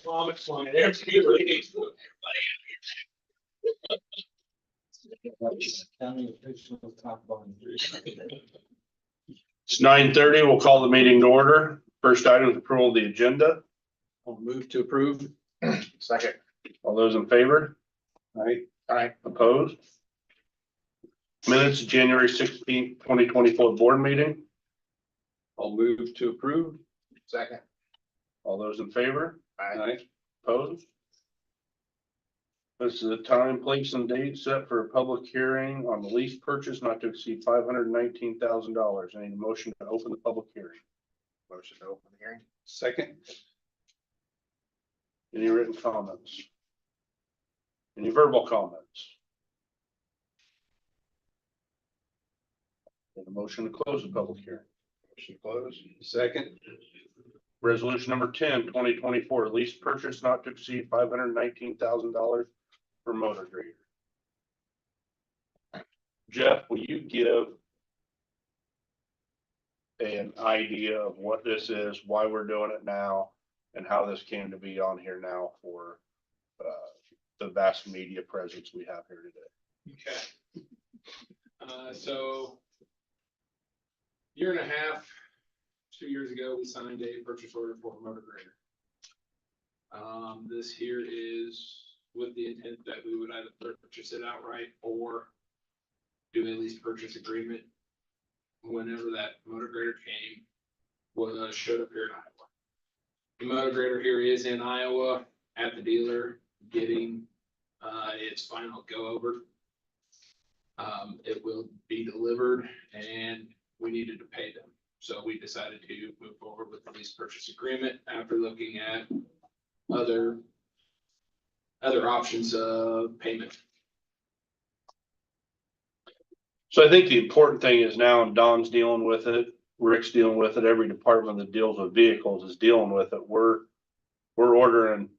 Comics line, everybody. It's 9:30. We'll call the meeting to order. First item is approval of the agenda. I'll move to approve. Second. All those in favor? Aye. Opposed? Minutes of January 16th, 2024 board meeting. I'll move to approve. Second. All those in favor? Aye. Opposed? This is a time, place, and date set for a public hearing on the lease purchase not to exceed $519,000. I need a motion to open the public hearing. Motion to open the hearing. Second. Any written comments? Any verbal comments? Need a motion to close the public hearing. Motion closed. Second. Resolution number 10, 2024, lease purchase not to exceed $519,000 for motor grader. Jeff, will you give an idea of what this is, why we're doing it now, and how this came to be on here now for the vast media presence we have here today? Okay. So year and a half, 2 years ago, we signed a purchase order for a motor grader. This here is with the intent that we would either purchase it outright or do a lease purchase agreement whenever that motor grader came, showed up here in Iowa. The motor grader here is in Iowa at the dealer getting its final go over. It will be delivered and we needed to pay them. So we decided to move forward with the lease purchase agreement after looking at other options of payment. So I think the important thing is now, and Don's dealing with it, Rick's dealing with it, every department that deals with vehicles is dealing with it. We're ordering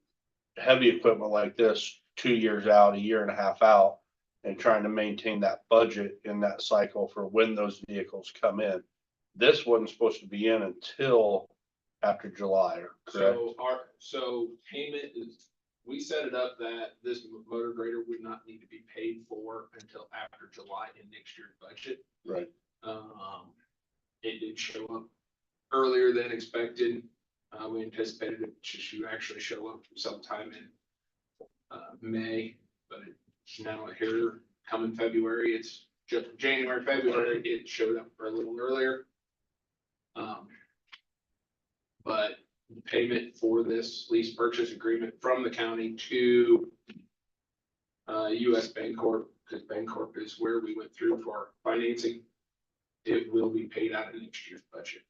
heavy equipment like this 2 years out, a year and a half out, and trying to maintain that budget in that cycle for when those vehicles come in. This wasn't supposed to be in until after July, correct? So payment is, we set it up that this motor grader would not need to be paid for until after July in next year's budget. Right. It did show up earlier than expected. We anticipated it to actually show up sometime in May, but it's now here coming February. It's just January, February. It showed up for a little earlier. But the payment for this lease purchase agreement from the county to US Bancorp, because Bancorp is where we went through for financing, it will be paid out of next year's budget.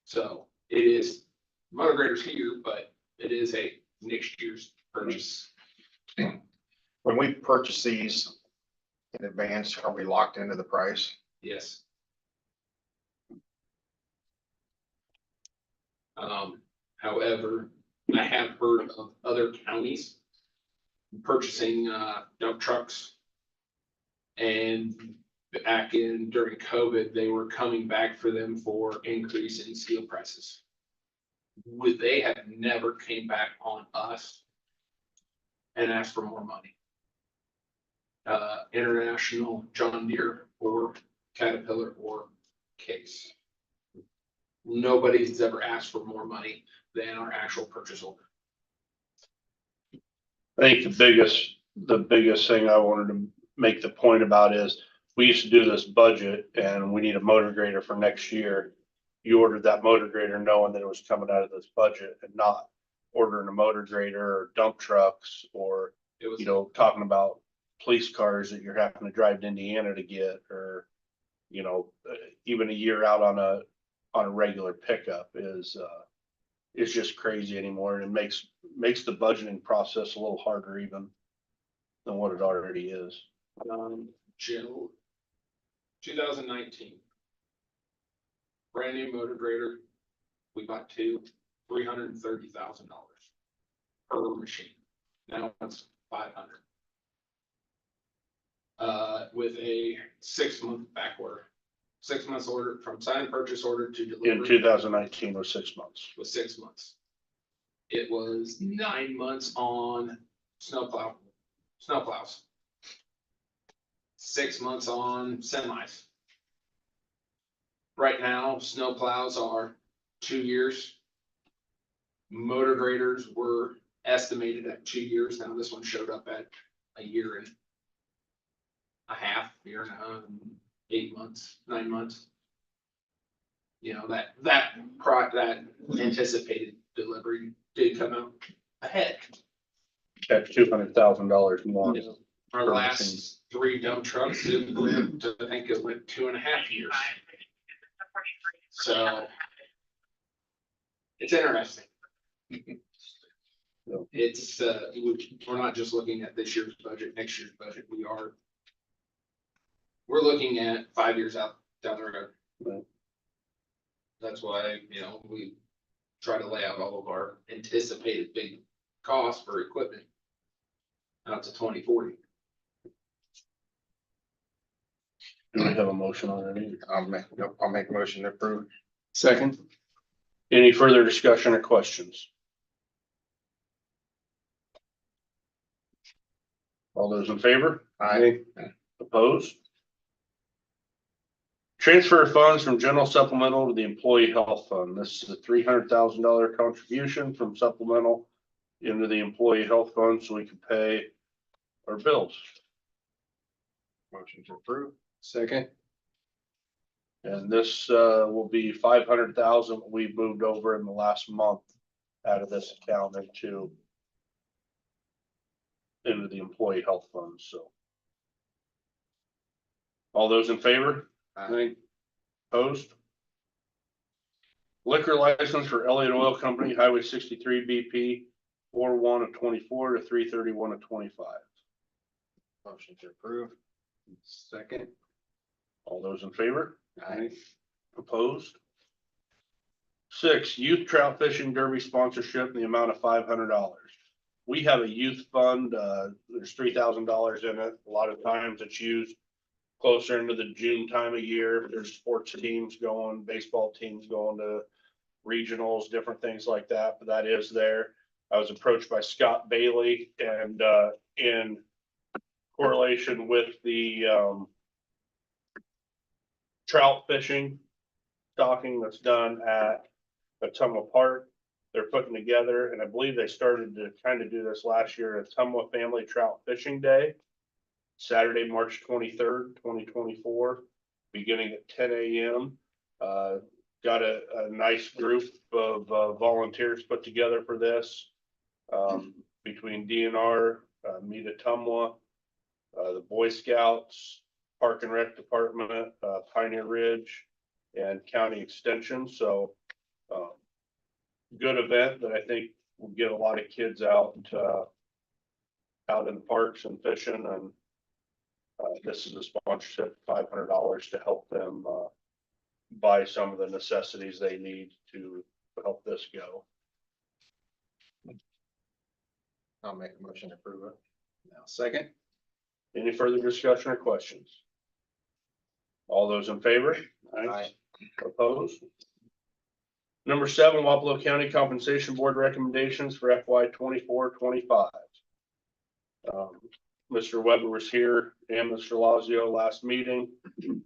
So it is, motor grader's here, but it is a next year's purchase. When we purchase these in advance, are we locked into the price? Yes. However, I have heard of other counties purchasing dump trucks. And back during COVID, they were coming back for them for increase in steel prices. They have never came back on us and asked for more money. International, John Deere, or Caterpillar, or Case. Nobody's ever asked for more money than our actual purchase order. I think the biggest thing I wanted to make the point about is we used to do this budget and we need a motor grader for next year. You ordered that motor grader knowing that it was coming out of this budget and not ordering a motor grader or dump trucks or, It was, talking about police cars that you're having to drive to Indiana to get, or, even a year out on a regular pickup is just crazy anymore. And it makes the budgeting process a little harder even than what it already is. Jill, 2019. Brand new motor grader. We bought $330,000 per machine. Now it's 500. With a 6-month back order. 6 months order from signed purchase order to In delivery 2019 was 6 months. was 6 months. it was 9 months on snowplows. 6 months on semis. Right now, snowplows are 2 years. Motor graders were estimated at 2 years. Now this one showed up at a year and a half, year and 8 months, 9 months. You know, that anticipated delivery did come out ahead. That's $200,000 more. Our Per last machine. 3 dump trucks, it lived, I think it went 2.5 years. So it's interesting. It's, we're not just looking at this year's budget, next year's budget, we're looking at 5 years out down the road. Right. That's why, you know, we try to lay out all of our anticipated big costs for equipment out to 2040. Do we have a motion already? I'll make a motion to approve. Second. Any further discussion or questions? All those in favor? Aye. Opposed? Transfer funds from general supplemental to the employee health fund. This is a $300,000 contribution from supplemental into the employee health fund so we can pay our bills. Motion to approve. Second. And this will be 500,000 we moved over in the last month out of this account into the employee health fund, so. All those in favor? Aye. Opposed? Liquor license for Elliott Oil Company, Highway 63 BP, 4/1 of 24 to 3/31 of 25. Motion to approve. Second. All those in favor? Aye. Opposed? 6, youth trout fishing derby sponsorship in the amount of $500. We have a youth fund, there's $3,000 in it. A lot of times it's used closer into the June time of year. There's sports teams going, baseball teams going to regionals, different things like that, but that is there. I was approached by Scott Bailey and, in correlation with the, trout fishing stocking that's done at Ottumwa Park. They're putting together, and I believe they started to kind of do this last year, Ottumwa Family Trout Fishing Day, Saturday, March 23rd, 2024, beginning at 10 a.m. Got a nice group of volunteers put together for this, between DNR, Meet Ottumwa, the Boy Scouts, Park and Rec Department, Pioneer Ridge, and County Extension. So, good event that I think will get a lot of kids out in the parks and fishing. And this is a sponsorship, $500 to help them buy some of the necessities they need to help this go. I'll make a motion to approve it. Now, second. Any further discussion or questions? All those in favor? Aye. Opposed? Number 7, Wapello County Compensation Board recommendations for FY 24-25. Mr. Weber was here and Mr. Lazio last meeting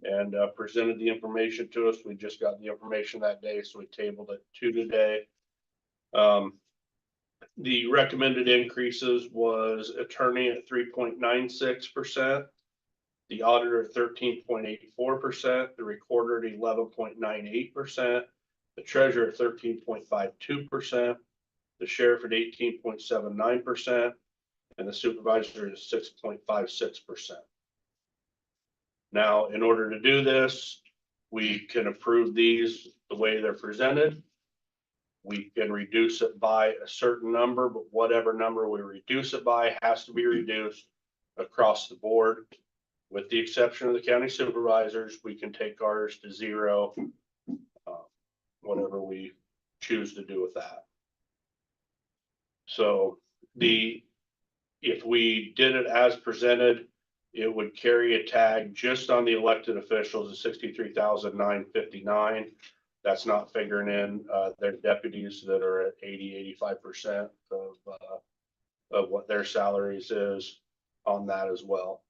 and presented the information to us. We just got the information that day, so we tabled it to today. The recommended increases was attorney at 3.96%, the auditor at 13.84%, the recorder at 11.98%, the treasurer at 13.52%, the sheriff at 18.79%, and the supervisor is 6.56%. Now, in order to do this, we can approve these the way they're presented. We can reduce it by a certain number, but whatever number we reduce it by has to be reduced across the board. With the exception of the county supervisors, we can take ours to 0, whatever we choose to do with that. So if we did it as presented, it would carry a tag just on the elected officials of $63,959. That's not figuring in, their deputies that are at 85% of what their salaries is on that as well.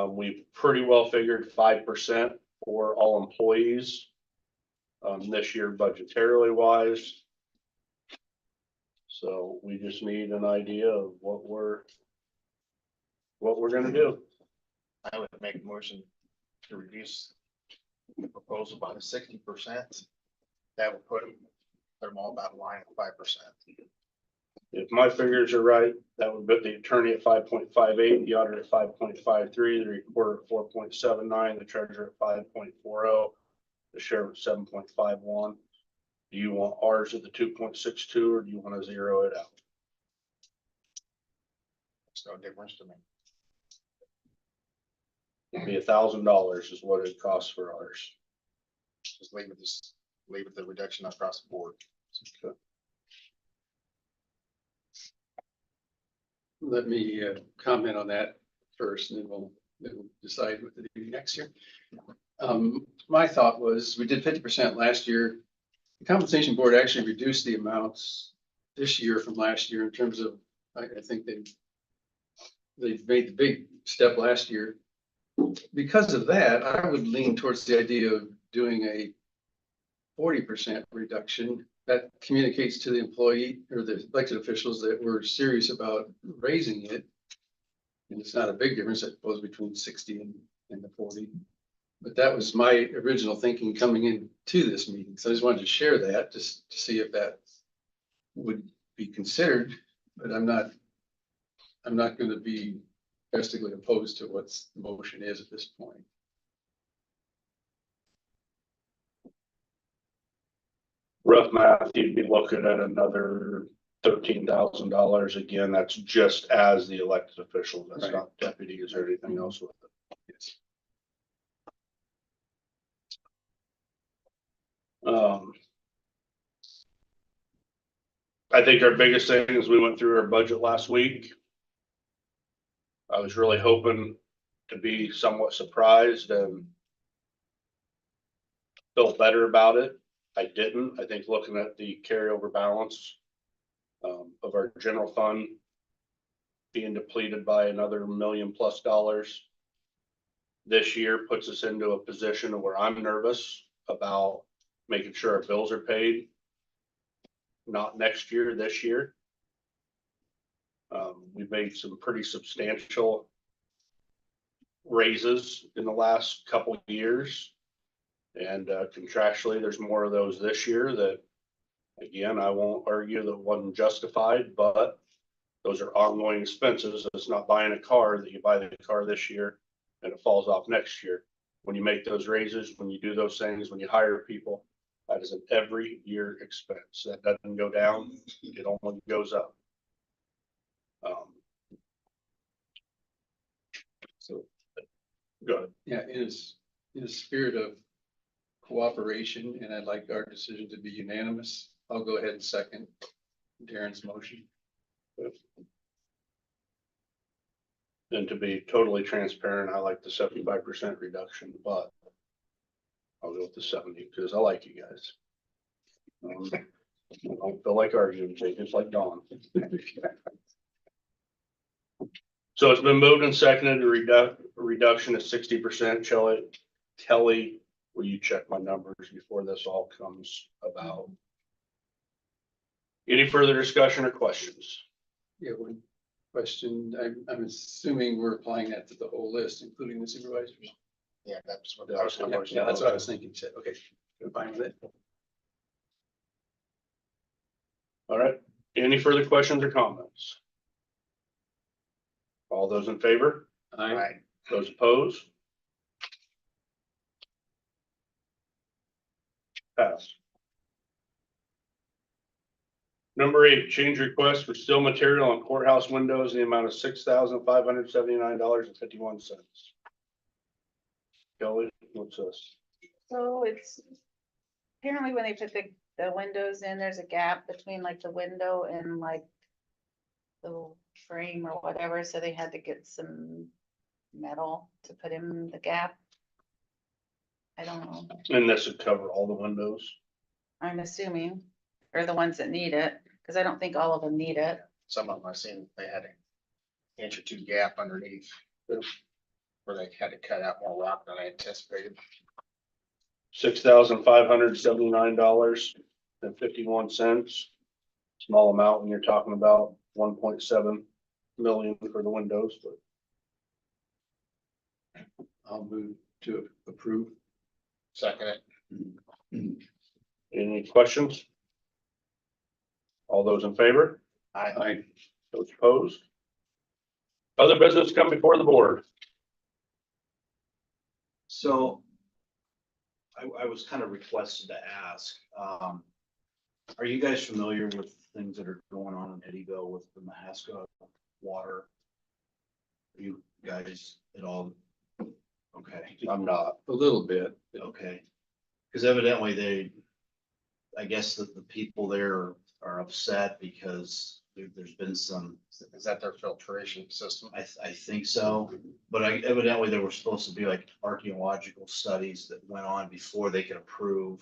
We pretty well figured 5% for all employees, this year budgetarily wise. So we just need an idea of what we're gonna do. I would make a motion to reduce the proposal by 60%. That would put them all about line at 5%. If my figures are right, that would put the attorney at 5.58, the auditor at 5.53, the recorder at 4.79, the treasurer at 5.40, the sheriff at 7.51. Do you want ours at the 2.62 or do you want to zero it out? It's no difference to me. It'd be $1,000 is what it costs for ours. Just leave it the reduction across the board. Okay. Let me comment on that first, and then we'll decide what to do next year. My thought was, we did 50% last year. The compensation board actually reduced the amounts this year from last year in terms of, I think they've made the big step last year. Because of that, I would lean towards the idea of doing a 40% reduction. That communicates to the employee or the elected officials that we're serious about raising it. And it's not a big difference, I suppose, between 60 and the 40. But that was my original thinking coming into this meeting. So I just wanted to share that just to see if that would be considered, but I'm not going to be drastically opposed to what the motion is at this point. Rough math, you'd be looking at another $13,000. Again, that's just as the elected official. That's Right. not deputies or anything else with it. Yes. I think our biggest thing is we went through our budget last week. I was really hoping to be somewhat surprised and feel better about it. I didn't. I think looking at the carryover balance of our general fund being depleted by another $1 million+ this year puts us into a position where I'm nervous about making sure our bills are paid. Not next year, this year. We've made some pretty substantial raises in the last couple of years. And contractually, there's more of those this year that, again, I won't argue that wasn't justified, but those are ongoing expenses. It's not buying a car that you buy the car this year and it falls off next year. When you make those raises, when you do those things, when you hire people, that is an every year expense. That doesn't go down, it only goes up. So, good. Yeah, in a spirit of cooperation, and I'd like our decision to be unanimous, I'll go ahead and second Darren's motion. And to be totally transparent, I like the 75% reduction, but I'll go with the 70 because I like you guys. I don't feel like arguing, just like Dawn. So it's been moved and seconded to reduction of 60%. Kelly, will you check my numbers before this all comes about? Any further discussion or questions? Yeah, one question. I'm assuming we're applying that to the whole list, including the supervisors. Yeah, that's what Yeah, I was Yeah, going to. that's what I was thinking. Said, okay, I'm fine with it. All right. Any further questions or comments? All those in favor? Right. Those opposed? Pass. Number 8, change request for steel material on courthouse windows in the amount of $6,579.51. Kelly, what's this? So it's apparently when they put the windows in, there's a gap between like the window and like the frame or whatever, so they had to get some metal to put in the gap. I don't know, And this would cover all the windows. I'm assuming, or the ones that need it, because I don't think all of them need it. Some of them I've seen, they had an inch or two gap underneath. Where they had to cut out more rock than I anticipated. $6,579.51. Small amount when you're talking about 1.7 million for the windows, but I'll move to approve. Second it. any questions? All those in favor? I, Those opposed? Other business come before the board. So I was kind of requested to ask, are you guys familiar with things that are going on in Eddyville with the Mahaska water? Are you guys at all? Okay, I'm not. a little bit. okay. Because evidently I guess that the people there are upset because there's been some, Is that their filtration system? I think so. But evidently there were supposed to be like archaeological studies that went on before they could approve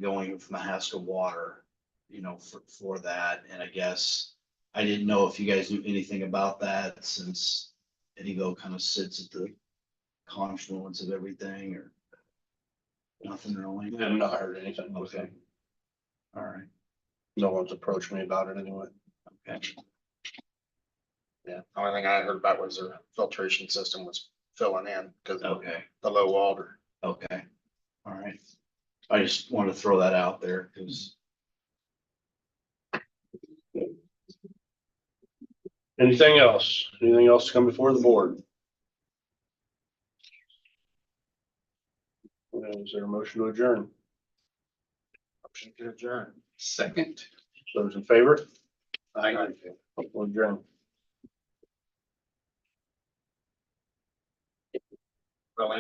going with Mahaska water, for that. And I guess I didn't know if you guys knew anything about that, since Eddyville kind of sits at the confluence of everything, or nothing really. I've not heard anything. Okay. All right. No one's approached me about it anyway. Okay. Yeah, the only thing I heard about was their filtration system was filling in because of Okay. the low water. Okay. All right. I just wanted to throw that out there because Anything else? Anything else to come before the board? Is there a motion to adjourn? Option to adjourn. Second. Those in favor? I. We'll adjourn. Really?